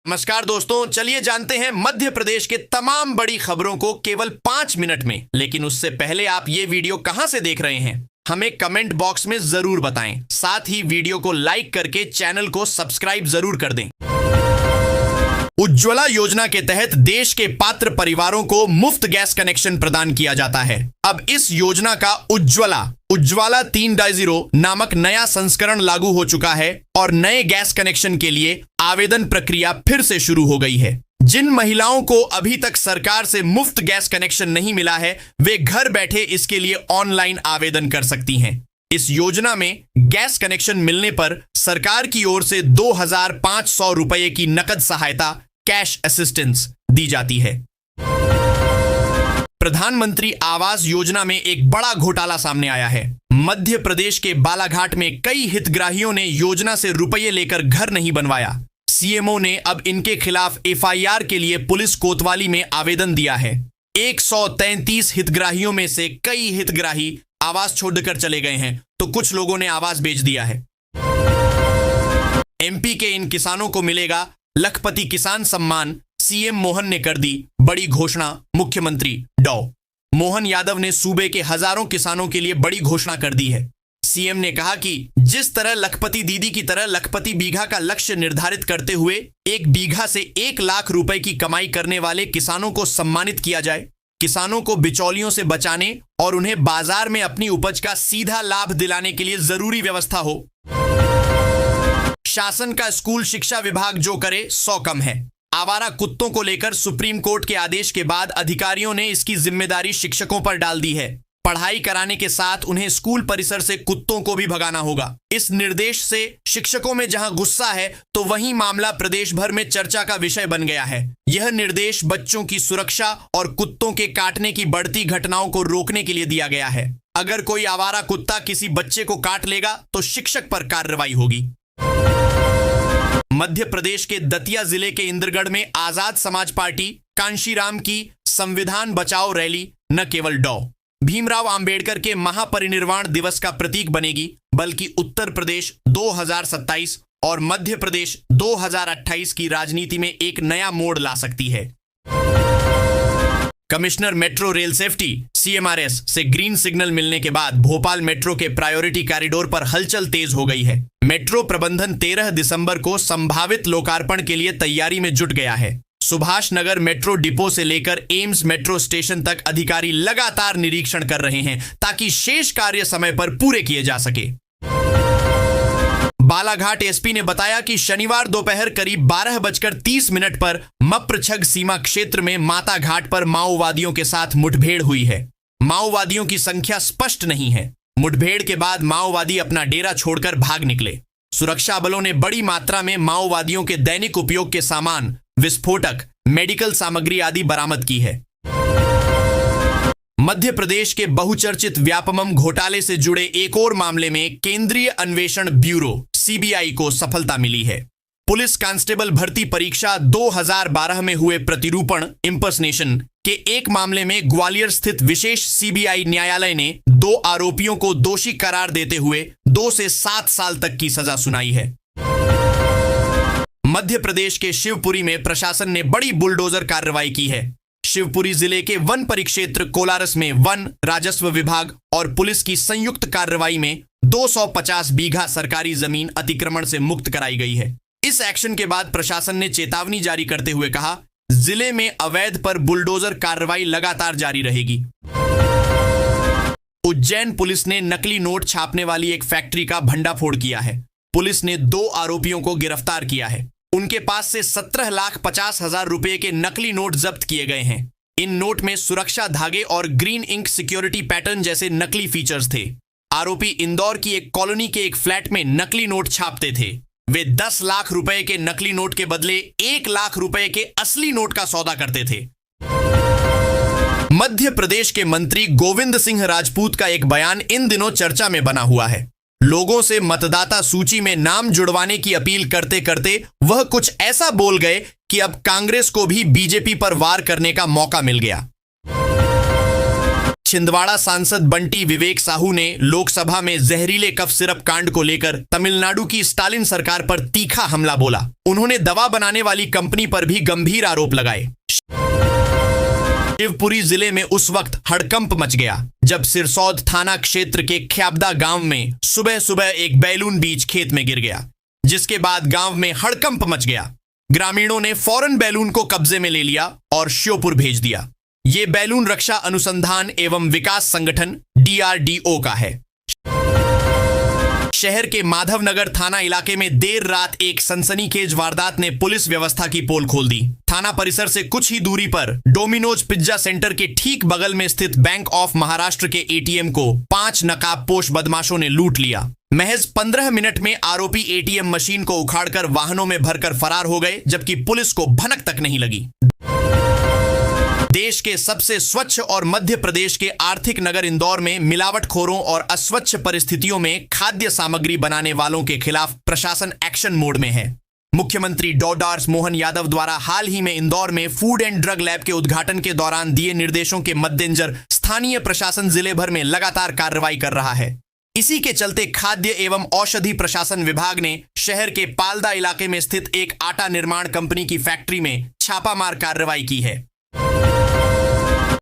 नमस्कार दोस्तों, चलिए जानते हैं मध्य प्रदेश के तमाम बड़ी खबरों को केवल 5 मिनट में। लेकिन उससे पहले आप ये वीडियो कहां से देख रहे हैं हमें कमेंट बॉक्स में जरूर बताएं। साथ ही वीडियो को लाइक करके चैनल को सब्सक्राइब जरूर कर दें। उज्ज्वला योजना के तहत देश के पात्र परिवारों को मुफ्त गैस कनेक्शन प्रदान किया जाता है। अब इस योजना का उज्ज्वला 3.0 नामक नया संस्करण लागू हो चुका है और नए गैस कनेक्शन के लिए आवेदन प्रक्रिया फिर से शुरू हो गई है। जिन महिलाओं को अभी तक सरकार से मुफ्त गैस कनेक्शन नहीं मिला है, वे घर बैठे इसके लिए ऑनलाइन आवेदन कर सकती हैं। इस योजना में गैस कनेक्शन मिलने पर सरकार की ओर से 2,500 रुपए की नकद सहायता, कैश असिस्टेंस दी जाती है। प्रधानमंत्री आवास योजना में एक बड़ा घोटाला सामने आया है। मध्य प्रदेश के बालाघाट में कई हितग्राहियों ने योजना से रुपये लेकर घर नहीं बनवाया। सीएमओ ने अब इनके खिलाफ एफआईआर के लिए पुलिस कोतवाली में आवेदन दिया है। 133 हितग्राहियों में से कई हितग्राही आवास छोड़कर चले गए हैं, तो कुछ लोगों ने आवास बेच दिया है। एमपी के इन किसानों को मिलेगा लखपति किसान सम्मान। सीएम मोहन ने कर दी बड़ी घोषणा। मुख्यमंत्री डॉ मोहन यादव ने सूबे के हजारों किसानों के लिए बड़ी घोषणा कर दी है। सीएम ने कहा कि जिस तरह लखपति दीदी की तरह लखपति बीघा का लक्ष्य निर्धारित करते हुए 1 बीघा से 1 लाख रुपए की कमाई करने वाले किसानों को सम्मानित किया जाए। किसानों को बिचौलियों से बचाने और उन्हें बाजार में अपनी उपज का सीधा लाभ दिलाने के लिए जरूरी व्यवस्था हो। शासन का स्कूल शिक्षा विभाग जो करे 100 कम है। आवारा कुत्तों को लेकर सुप्रीम कोर्ट के आदेश के बाद अधिकारियों ने इसकी जिम्मेदारी शिक्षकों पर डाल दी है। पढ़ाई कराने के साथ उन्हें स्कूल परिसर से कुत्तों को भी भगाना होगा। इस निर्देश से शिक्षकों में जहां गुस्सा है, तो वहीं मामला प्रदेश भर में चर्चा का विषय बन गया है। यह निर्देश बच्चों की सुरक्षा और कुत्तों के काटने की बढ़ती घटनाओं को रोकने के लिए दिया गया है। अगर कोई आवारा कुत्ता किसी बच्चे को काट लेगा तो शिक्षक पर कार्रवाई होगी। मध्य प्रदेश के दतिया जिले के इंद्रगढ़ में आजाद समाज पार्टी कांशीराम की संविधान बचाओ रैली न केवल डॉ भीमराव अंबेडकर के महापरिनिर्वाण दिवस का प्रतीक बनेगी, बल्कि उत्तर प्रदेश 2027 और मध्य प्रदेश 2028 की राजनीति में एक नया मोड़ ला सकती है। Commissioner metro rail safety CMRS से ग्रीन सिग्नल मिलने के बाद भोपाल मेट्रो के प्रायोरिटी कॉरिडोर पर हलचल तेज हो गई है। मेट्रो प्रबंधन 13 दिसंबर को संभावित लोकार्पण के लिए तैयारी में जुट गया है। सुभाष नगर मेट्रो डिपो से लेकर एम्स मेट्रो स्टेशन तक अधिकारी लगातार निरीक्षण कर रहे हैं ताकि शेष कार्य समय पर पूरे किए जा सके। बालाघाट एसपी ने बताया कि शनिवार दोपहर करीब 12:30 पर मप्रछग सीमा क्षेत्र में माता घाट पर माओवादियों के साथ मुठभेड़ हुई है। माओवादियों की संख्या स्पष्ट नहीं है। मुठभेड़ के बाद माओवादी अपना डेरा छोड़कर भाग निकले। सुरक्षा बलों ने बड़ी मात्रा में माओवादियों के दैनिक उपयोग के सामान, विस्फोटक, मेडिकल सामग्री आदि बरामद की है। मध्य प्रदेश के बहुचर्चित व्यापमं घोटाले से जुड़े एक और मामले में केंद्रीय अन्वेषण ब्यूरो सीबीआई को सफलता मिली है। पुलिस कांस्टेबल भर्ती परीक्षा 2012 में हुए प्रतिरूपण इंपर्सनेशन के एक मामले में ग्वालियर स्थित विशेष सीबीआई न्यायालय ने 2 आरोपियों को दोषी करार देते हुए 2 से 7 साल तक की सजा सुनाई है। मध्य प्रदेश के शिवपुरी में प्रशासन ने बड़ी बुलडोजर कार्रवाई की है। शिवपुरी जिले के वन परिक्षेत्र कोलारस में वन, राजस्व विभाग और पुलिस की संयुक्त कार्रवाई में 250 बीघा सरकारी जमीन अतिक्रमण से मुक्त कराई गई है। इस एक्शन के बाद प्रशासन ने चेतावनी जारी करते हुए कहा, जिले में अवैध पर बुलडोजर कार्रवाई लगातार जारी रहेगी। उज्जैन पुलिस ने नकली नोट छापने वाली एक फैक्ट्री का भंडाफोड़ किया है। पुलिस ने 2 आरोपियों को गिरफ्तार किया है। उनके पास से 17,50,000 रुपए के नकली नोट जब्त किए गए हैं। इन नोट में सुरक्षा धागे और ग्रीन इंक सिक्योरिटी पैटर्न जैसे नकली फीचर्स थे। आरोपी इंदौर की एक कॉलोनी के एक फ्लैट में नकली नोट छापते थे। वे 10 लाख रुपए के नकली नोट के बदले 1 लाख रुपए के असली नोट का सौदा करते थे। मध्य प्रदेश के मंत्री गोविंद सिंह राजपूत का एक बयान इन दिनों चर्चा में बना हुआ है। लोगों से मतदाता सूची में नाम जुड़वाने की अपील करते करते वह कुछ ऐसा बोल गए कि अब कांग्रेस को भी बीजेपी पर वार करने का मौका मिल गया। छिंदवाड़ा सांसद बंटी विवेक साहू ने लोकसभा में जहरीले कफ सिरप कांड को लेकर तमिलनाडु की स्टालिन सरकार पर तीखा हमला बोला। उन्होंने दवा बनाने वाली कंपनी पर भी गंभीर आरोप लगाए। शिवपुरी जिले में उस वक्त हड़कंप मच गया जब सिरसौद थाना क्षेत्र के ख्याबदा गांव में सुबह सुबह एक बैलून बीज खेत में गिर गया, जिसके बाद गांव में हड़कंप मच गया। ग्रामीणों ने फौरन बैलून को कब्जे में ले लिया और श्योपुर भेज दिया। ये बैलून रक्षा अनुसंधान एवं विकास संगठन DRDO का है। शहर के माधवनगर थाना इलाके में देर रात एक सनसनीखेज वारदात ने पुलिस व्यवस्था की पोल खोल दी। थाना परिसर से कुछ ही दूरी पर डोमिनोज पिज्जा सेंटर के ठीक बगल में स्थित बैंक ऑफ महाराष्ट्र के ATM को 5 नकाबपोश बदमाशों ने लूट लिया। महज 15 मिनट में आरोपी ATM मशीन को उखाड़कर वाहनों में भरकर फरार हो गए, जबकि पुलिस को भनक तक नहीं लगी। देश के सबसे स्वच्छ और मध्य प्रदेश के आर्थिक नगर इंदौर में मिलावटखोरों और अस्वच्छ परिस्थितियों में खाद्य सामग्री बनाने वालों के खिलाफ प्रशासन एक्शन मोड में है। मुख्यमंत्री डॉ मोहन यादव द्वारा हाल ही में इंदौर में फूड एंड ड्रग लैब के उद्घाटन के दौरान दिए निर्देशों के मद्देनजर स्थानीय प्रशासन जिले भर में लगातार कार्रवाई कर रहा है। इसी के चलते खाद्य एवं औषधि प्रशासन विभाग ने शहर के पालदा इलाके में स्थित एक आटा निर्माण कंपनी की फैक्ट्री में छापामार कार्रवाई की है।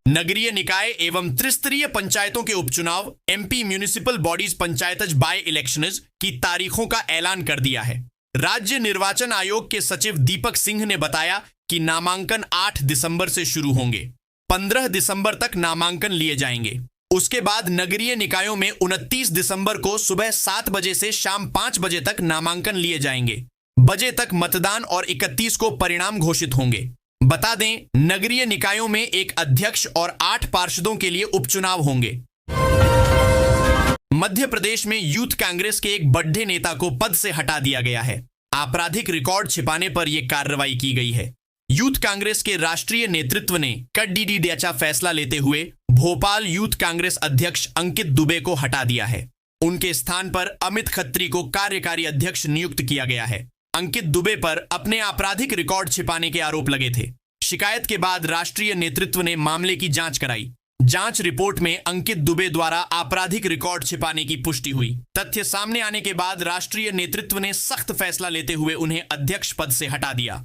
नगरीय निकाय एवं त्रिस्तरीय पंचायतों के उपचुनाव MP municipal bodies panchayats by elections की तारीखों का ऐलान कर दिया है। राज्य निर्वाचन आयोग के सचिव दीपक सिंह ने बताया कि नामांकन 8 दिसंबर से शुरू होंगे। 15 दिसंबर तक नामांकन लिए जाएंगे। उसके बाद नगरीय निकायों में 29 दिसंबर को सुबह 7 बजे से शाम 5 बजे तक नामांकन लिए जाएंगे। बजे तक मतदान और 31 को परिणाम घोषित होंगे। बता दें, नगरीय निकायों में एक अध्यक्ष और 8 पार्षदों के लिए उपचुनाव होंगे। मध्य प्रदेश में यूथ कांग्रेस के एक बड़े नेता को पद से हटा दिया गया है। आपराधिक रिकॉर्ड छिपाने पर यह कार्रवाई की गई है। यूथ कांग्रेस के राष्ट्रीय नेतृत्व ने कड़डीडीचा फैसला लेते हुए भोपाल यूथ कांग्रेस अध्यक्ष अंकित दुबे को हटा दिया है। उनके स्थान पर अमित खत्री को कार्यकारी अध्यक्ष नियुक्त किया गया है। अंकित दुबे पर अपने आपराधिक रिकॉर्ड छिपाने के आरोप लगे थे। शिकायत के बाद राष्ट्रीय नेतृत्व ने मामले की जांच कराई। जांच रिपोर्ट में अंकित दुबे द्वारा आपराधिक रिकॉर्ड छिपाने की पुष्टि हुई। तथ्य सामने आने के बाद राष्ट्रीय नेतृत्व ने सख्त फैसला लेते हुए उन्हें अध्यक्ष पद से हटा दिया।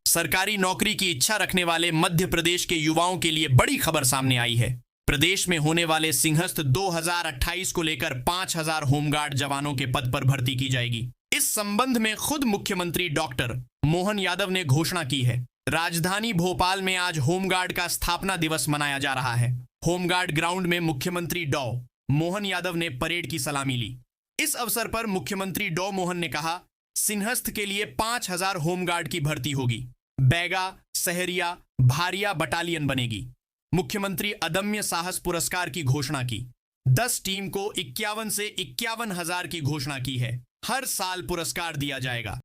सरकारी नौकरी की इच्छा रखने वाले मध्य प्रदेश के युवाओं के लिए बड़ी खबर सामने आई है। प्रदेश में होने वाले सिंहस्थ 2028 को लेकर 5000 होमगार्ड जवानों के पद पर भर्ती की जाएगी। इस संबंध में खुद मुख्यमंत्री डॉक्टर मोहन यादव ने घोषणा की है। राजधानी भोपाल में आज होमगार्ड का स्थापना दिवस मनाया जा रहा है। होमगार्ड ग्राउंड में मुख्यमंत्री डॉ मोहन यादव ने परेड की सलामी ली। इस अवसर पर मुख्यमंत्री डॉ मोहन ने कहा, सिंहस्थ के लिए 5000 होमगार्ड की भर्ती होगी। बैगा, सहरिया, भारिया बटालियन बनेगी। मुख्यमंत्री अदम्य साहस पुरस्कार की घोषणा की। 10 टीम को 51 से 51,000 की घोषणा की है। हर साल पुरस्कार दिया जाएगा।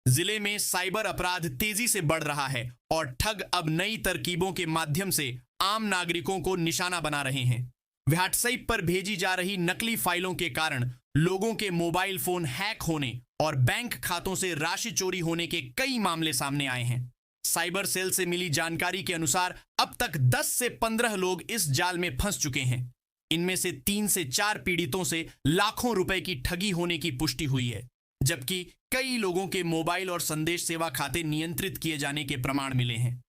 जिले में साइबर अपराध तेजी से बढ़ रहा है और ठग अब नई तरकीबों के माध्यम से आम नागरिकों को निशाना बना रहे हैं। व्हाट्सएप पर भेजी जा रही नकली फाइलों के कारण लोगों के मोबाइल फोन हैक होने और बैंक खातों से राशि चोरी होने के कई मामले सामने आए हैं। साइबर सेल से मिली जानकारी के अनुसार अब तक 10 से 15 लोग इस जाल में फंस चुके हैं। इनमें से 3 से 4 पीड़ितों से लाखों रुपए की ठगी होने की पुष्टि हुई है, जबकि कई लोगों के मोबाइल और संदेश सेवा खाते नियंत्रित किए जाने के प्रमाण मिले हैं।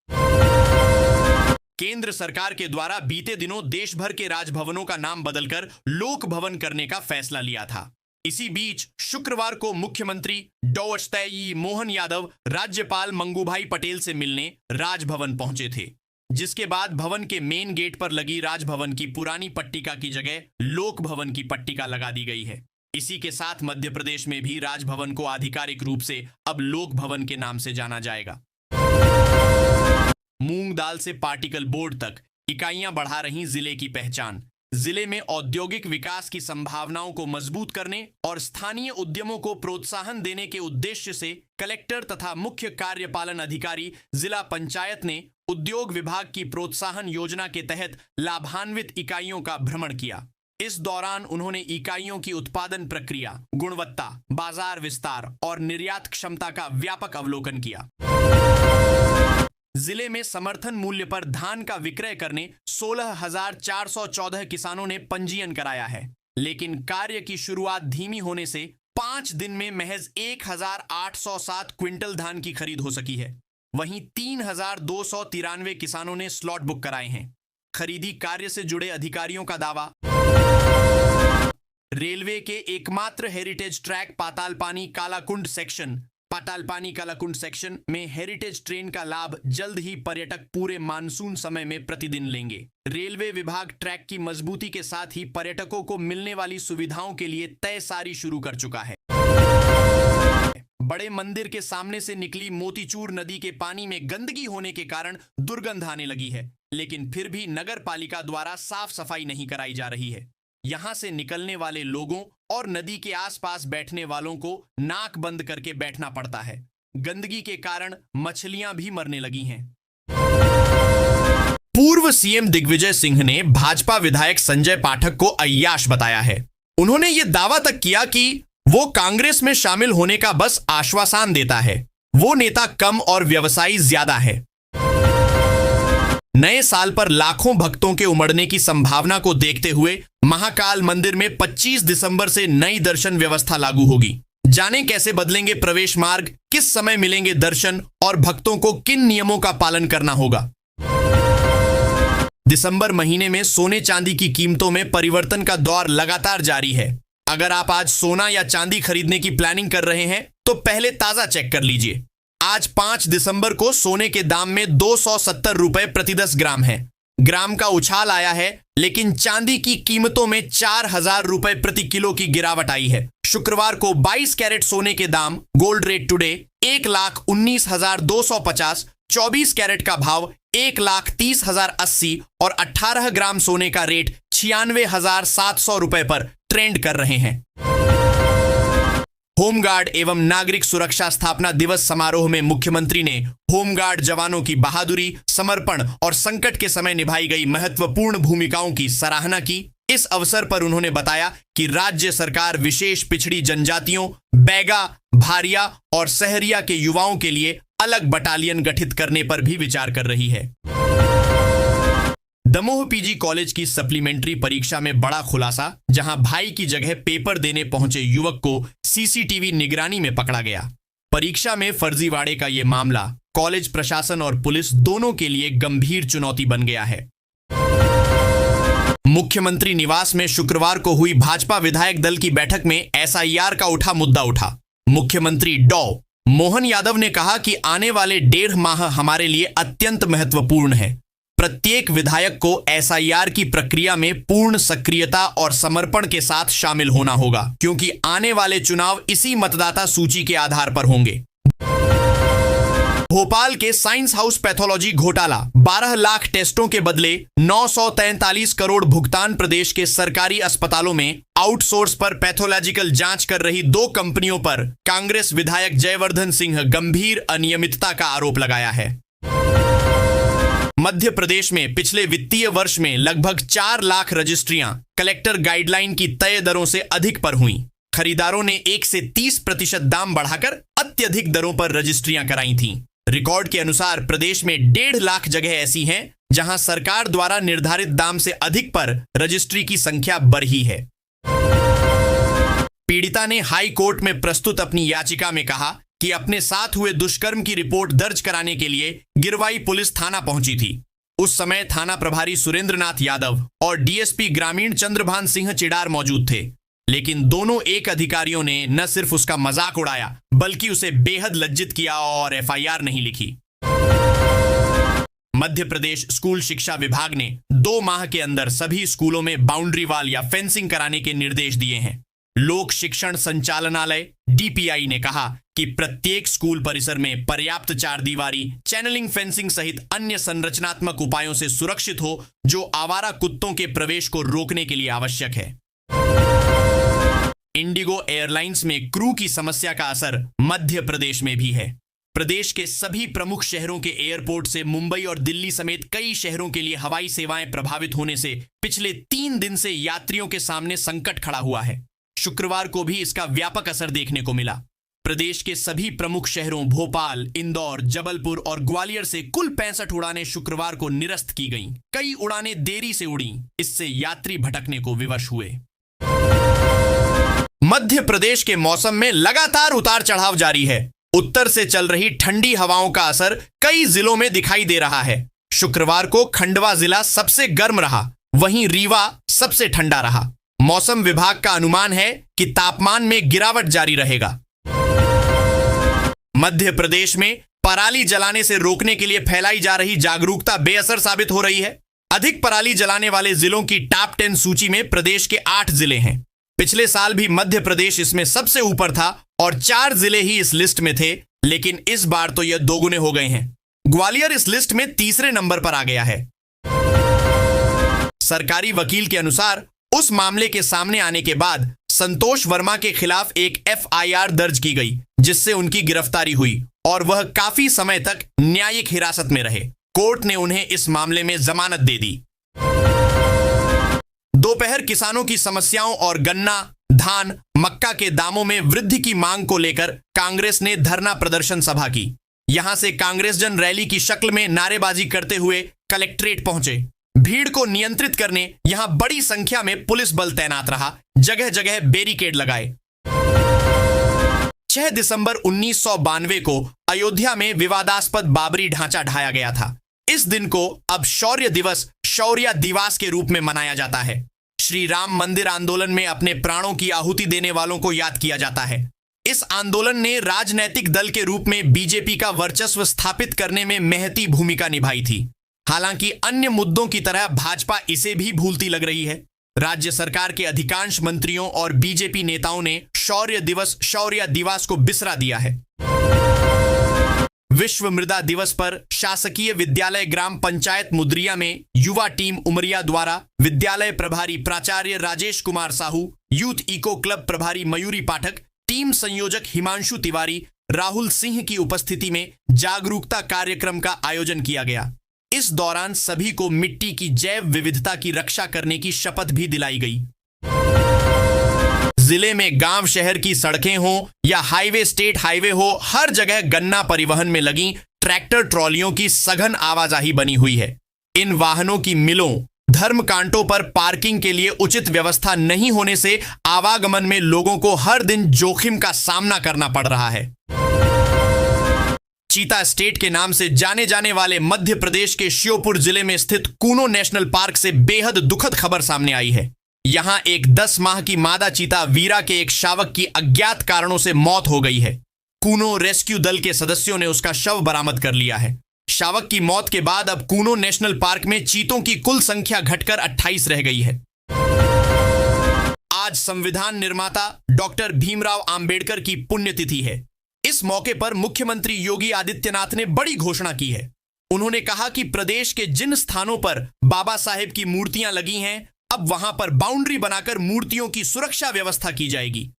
केंद्र सरकार के द्वारा बीते दिनों देश भर के राजभवनों का नाम बदलकर लोक भवन करने का फैसला लिया था। इसी बीच शुक्रवार को मुख्यमंत्री डॉ मोहन यादव राज्यपाल मंगूभाई पटेल से मिलने राजभवन पहुंचे थे, जिसके बाद भवन के मेन गेट पर लगी राजभवन की पुरानी पट्टिका की जगह लोक भवन की पट्टिका लगा दी गई है। इसी के साथ मध्य प्रदेश में भी राजभवन को आधिकारिक रूप से अब लोक भवन के नाम से जाना जाएगा। मूंग दाल से पार्टिकल बोर्ड तक इकाइयां बढ़ा रही जिले की पहचान। जिले में औद्योगिक विकास की संभावनाओं को मजबूत करने और स्थानीय उद्यमों को प्रोत्साहन देने के उद्देश्य से कलेक्टर तथा मुख्य कार्यपालन अधिकारी जिला पंचायत ने उद्योग विभाग की प्रोत्साहन योजना के तहत लाभान्वित इकाइयों का भ्रमण किया। इस दौरान उन्होंने इकाइयों की उत्पादन प्रक्रिया, गुणवत्ता, बाजार विस्तार और निर्यात क्षमता का व्यापक अवलोकन किया। जिले में समर्थन मूल्य पर धान का विक्रय करने 16,414 किसानों ने पंजीयन कराया है, लेकिन कार्य की शुरुआत धीमी होने से 5 दिन में महज 1,807 क्विंटल धान की खरीद हो सकी है। वहीं 3,293 किसानों ने स्लॉट बुक कराए हैं। खरीदी कार्य से जुड़े अधिकारियों का दावा, रेलवे के एकमात्र heritage track Patalpani Kalakund section में हेरिटेज ट्रेन का लाभ जल्द ही पर्यटक पूरे मानसून समय में प्रतिदिन लेंगे। रेलवे विभाग ट्रैक की मजबूती के साथ ही पर्यटकों को मिलने वाली सुविधाओं के लिए तय सारी शुरू कर चुका है। बड़े मंदिर के सामने से निकली मोतीचूर नदी के पानी में गंदगी होने के कारण दुर्गंध आने लगी है, लेकिन फिर भी नगर पालिका द्वारा साफ सफाई नहीं कराई जा रही है। यहां से निकलने वाले लोगों और नदी के आसपास बैठने वालों को नाक बंद करके बैठना पड़ता है। गंदगी के कारण मछलियां भी मरने लगी हैं। पूर्व सीएम दिग्विजय सिंह ने भाजपा विधायक संजय पाठक को अय्याश बताया है। उन्होंने यह दावा तक किया कि वो कांग्रेस में शामिल होने का बस आश्वासन देता है, वो नेता कम और व्यवसायी ज्यादा है। नए साल पर लाखों भक्तों के उमड़ने की संभावना को देखते हुए महाकाल मंदिर में 25 दिसंबर से नई दर्शन व्यवस्था लागू होगी। जाने कैसे बदलेंगे प्रवेश मार्ग, किस समय मिलेंगे दर्शन और भक्तों को किन नियमों का पालन करना होगा। दिसंबर महीने में सोने चांदी की कीमतों में परिवर्तन का दौर लगातार जारी है। अगर आप आज सोना या चांदी खरीदने की प्लानिंग कर रहे हैं तो पहले ताजा चेक कर लीजिए। आज 5 दिसंबर को सोने के दाम में 270 रुपए प्रति 10 ग्राम है। ग्राम का उछाल आया है, लेकिन चांदी की कीमतों में 4,000 रुपए प्रति किलो की गिरावट आई है। शुक्रवार को 22 कैरेट सोने के दाम गोल्ड रेट टुडे 1,19,250, 24 कैरेट का भाव 1,30,080 और 18 ग्राम सोने का रेट 96,700 रुपए पर ट्रेंड कर रहे हैं। होमगार्ड एवं नागरिक सुरक्षा स्थापना दिवस समारोह में मुख्यमंत्री ने होमगार्ड जवानों की बहादुरी, समर्पण और संकट के समय निभाई गई महत्वपूर्ण भूमिकाओं की सराहना की। इस अवसर पर उन्होंने बताया कि राज्य सरकार विशेष पिछड़ी जनजातियों, बैगा, भारिया और सहरिया के युवाओं के लिए अलग बटालियन गठित करने पर भी विचार कर रही है। दमोह पीजी कॉलेज की सप्लीमेंट्री परीक्षा में बड़ा खुलासा, जहां भाई की जगह पेपर देने पहुंचे युवक को सीसीटीवी निगरानी में पकड़ा गया। परीक्षा में फर्जीवाड़े का यह मामला कॉलेज प्रशासन और पुलिस दोनों के लिए गंभीर चुनौती बन गया है। मुख्यमंत्री निवास में शुक्रवार को हुई भाजपा विधायक दल की बैठक में एसआईआर का मुद्दा उठा। मुख्यमंत्री डॉ मोहन यादव ने कहा कि आने वाले 1.5 माह हमारे लिए अत्यंत महत्वपूर्ण है। प्रत्येक विधायक को एसआईआर की प्रक्रिया में पूर्ण सक्रियता और समर्पण के साथ शामिल होना होगा, क्योंकि आने वाले चुनाव इसी मतदाता सूची के आधार पर होंगे। भोपाल के साइंस हाउस पैथोलॉजी घोटाला, 12 लाख टेस्टों के बदले 943 करोड़ भुगतान। प्रदेश के सरकारी अस्पतालों में आउटसोर्स पर पैथोलॉजिकल जांच कर रही 2 कंपनियों पर कांग्रेस विधायक जयवर्धन सिंह गंभीर अनियमितता का आरोप लगाया है। मध्य प्रदेश में पिछले वित्तीय वर्ष में लगभग 4 लाख रजिस्ट्रियां कलेक्टर गाइडलाइन की तय दरों से अधिक पर हुई। खरीदारों ने 1 से 30% दाम बढ़ाकर अत्यधिक दरों पर रजिस्ट्रियां कराई थीं। रिकॉर्ड के अनुसार प्रदेश में 1.5 लाख जगह ऐसी हैं जहां सरकार द्वारा निर्धारित दाम से अधिक पर रजिस्ट्री की संख्या बढ़ी है। पीड़िता ने हाई कोर्ट में प्रस्तुत अपनी याचिका में कहा कि अपने साथ हुए दुष्कर्म की रिपोर्ट दर्ज कराने के लिए गिरवाई पुलिस थाना पहुंची थी। उस समय थाना प्रभारी सुरेंद्रनाथ यादव और डीएसपी ग्रामीण चंद्रभान सिंह चिडार मौजूद थे, लेकिन दोनों एक अधिकारियों ने न सिर्फ उसका मजाक उड़ाया बल्कि उसे बेहद लज्जित किया और एफआईआर नहीं लिखी। मध्य प्रदेश स्कूल शिक्षा विभाग ने 2 माह के अंदर सभी स्कूलों में बाउंड्री वॉल या फेंसिंग कराने के निर्देश दिए हैं। लोक शिक्षण संचालनालय डीपीआई ने कहा कि प्रत्येक स्कूल परिसर में पर्याप्त 4 दीवारी, चैनलिंग फेंसिंग सहित अन्य संरचनात्मक उपायों से सुरक्षित हो, जो आवारा कुत्तों के प्रवेश को रोकने के लिए आवश्यक है। इंडिगो एयरलाइंस में क्रू की समस्या का असर मध्य प्रदेश में भी है। प्रदेश के सभी प्रमुख शहरों के एयरपोर्ट से मुंबई और दिल्ली समेत कई शहरों के लिए हवाई सेवाएं प्रभावित होने से पिछले 3 दिन से यात्रियों के सामने संकट खड़ा हुआ है। शुक्रवार को भी इसका व्यापक असर देखने को मिला। प्रदेश के सभी प्रमुख शहरों भोपाल, इंदौर, जबलपुर और ग्वालियर से कुल 65 उड़ानें शुक्रवार को निरस्त की गईं। कई उड़ानें देरी से उड़ी, इससे यात्री भटकने को विवश हुए। मध्य प्रदेश के मौसम में लगातार उतार चढ़ाव जारी है। उत्तर से चल रही ठंडी हवाओं का असर कई जिलों में दिखाई दे रहा है। शुक्रवार को खंडवा जिला सबसे गर्म रहा, वहीं रीवा सबसे ठंडा रहा। मौसम विभाग का अनुमान है कि तापमान में गिरावट जारी रहेगा। मध्य प्रदेश में पराली जलाने से रोकने के लिए फैलाई जा रही जागरूकता बेअसर साबित हो रही है। अधिक पराली जलाने वाले जिलों की टॉप 10 सूची में प्रदेश के 8 जिले हैं। पिछले साल भी मध्य प्रदेश इसमें सबसे ऊपर था और 4 जिले ही इस लिस्ट में थे, लेकिन इस बार तो यह दोगुने हो गए हैं। ग्वालियर इस लिस्ट में तीसरे नंबर पर आ गया है। सरकारी वकील के अनुसार उस मामले के सामने आने के बाद संतोष वर्मा के खिलाफ एक FIR दर्ज की गई, जिससे उनकी गिरफ्तारी हुई और वह काफी समय तक न्यायिक हिरासत में रहे। कोर्ट ने उन्हें इस मामले में जमानत दे दी। दोपहर किसानों की समस्याओं और गन्ना, धान, मक्का के दामों में वृद्धि की मांग को लेकर कांग्रेस ने धरना प्रदर्शन सभा की। यहां से कांग्रेस जन रैली की शक्ल में नारेबाजी करते हुए कलेक्ट्रेट पहुंचे। भीड़ को नियंत्रित करने यहां बड़ी संख्या में पुलिस बल तैनात रहा, जगह जगह बैरिकेड लगाए। 6 दिसंबर 1992 को अयोध्या में विवादास्पद बाबरी ढांचा ढाया गया था। इस दिन को अब शौर्य दिवस, शौर्य दिवस के रूप में मनाया जाता है। श्री राम मंदिर आंदोलन में अपने प्राणों की आहुति देने वालों को याद किया जाता है। इस आंदोलन ने राजनैतिक दल के रूप में बीजेपी का वर्चस्व स्थापित करने में महती भूमिका निभाई थी। हालांकि अन्य मुद्दों की तरह भाजपा इसे भी भूलती लग रही है। राज्य सरकार के अधिकांश मंत्रियों और बीजेपी नेताओं ने शौर्य दिवस, शौर्य दिवस को बिसरा दिया है। विश्व मृदा दिवस पर शासकीय विद्यालय ग्राम पंचायत मुद्रिया में युवा टीम उमरिया द्वारा विद्यालय प्रभारी प्राचार्य Rajesh Kumar Sahu, youth eco club प्रभारी मयूरी पाठक, टीम संयोजक हिमांशु तिवारी, राहुल सिंह की उपस्थिति में जागरूकता कार्यक्रम का आयोजन किया गया। इस दौरान सभी को मिट्टी की जैव विविधता की रक्षा करने की शपथ भी दिलाई गई। जिले में गांव शहर की सड़कें हो या हाईवे स्टेट हाईवे हो, हर जगह गन्ना परिवहन में लगी ट्रैक्टर ट्रॉलियों की सघन आवाजाही बनी हुई है। इन वाहनों की मिलों, धर्म कांटों पर पार्किंग के लिए उचित व्यवस्था नहीं होने से आवागमन में लोगों को हर दिन जोखिम का सामना करना पड़ रहा है। चीता स्टेट के नाम से जाने जाने वाले मध्य प्रदेश के श्योपुर जिले में स्थित कूनो नेशनल पार्क से बेहद दुखद खबर सामने आई है। यहां एक 10 माह की मादा चीता वीरा के एक शावक की अज्ञात कारणों से मौत हो गई है। कूनो रेस्क्यू दल के सदस्यों ने उसका शव बरामद कर लिया है। शावक की मौत के बाद अब कूनो नेशनल पार्क में चीतों की कुल संख्या घटकर 28 रह गई है। आज संविधान निर्माता डॉक्टर भीमराव अंबेडकर की पुण्यतिथि है। इस मौके पर मुख्यमंत्री योगी आदित्यनाथ ने बड़ी घोषणा की है। उन्होंने कहा कि प्रदेश के जिन स्थानों पर बाबा साहेब की मूर्तियां लगी हैं, अब वहां पर बाउंड्री बनाकर मूर्तियों की सुरक्षा व्यवस्था की जाएगी।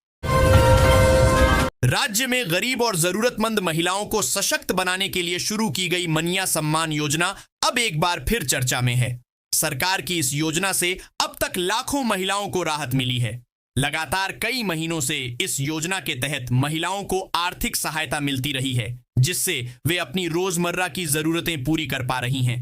राज्य में गरीब और जरूरतमंद महिलाओं को सशक्त बनाने के लिए शुरू की गई मनिया सम्मान योजना अब एक बार फिर चर्चा में है। सरकार की इस योजना से अब तक लाखों महिलाओं को राहत मिली है। लगातार कई महीनों से इस योजना के तहत महिलाओं को आर्थिक सहायता मिलती रही है, जिससे वे अपनी रोजमर्रा की जरूरतें पूरी कर पा रही हैं।